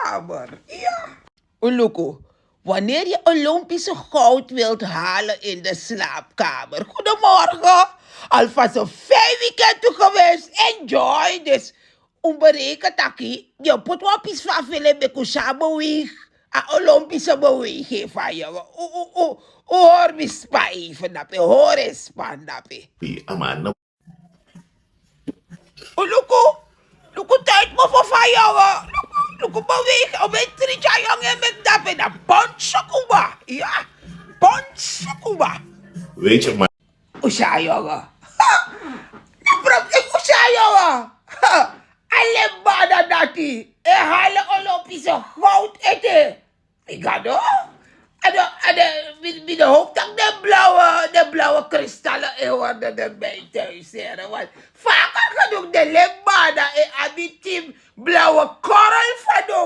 slaapkamer. Ja. Uluko, wanneer je Olympische goud wilt halen in de slaapkamer. Goedemorgen. Alvast een fijn weekend toe geweest. Enjoy. Dus, onberekend takkie. Je moet wel iets van willen met kusha beweging. Een Olympische beweging van je. Hoor me spa even, nappie. Hoor eens spa, nappie. Aman, Luku tijd mo voor van jou. Luku bewegen. Op een trietje jongen met dat in een ponsje kuba. Ja, ponsje kuba. weet je, maar Usha jongen. Usha jongen. Alleen bana dati. E halen Olympische goud eten. Ik ga door. En de hoofddag de blauwe kristallen in worden erbij thuis. Want vaker genoeg de lembada en aan die team blauwe korrel fanodoe.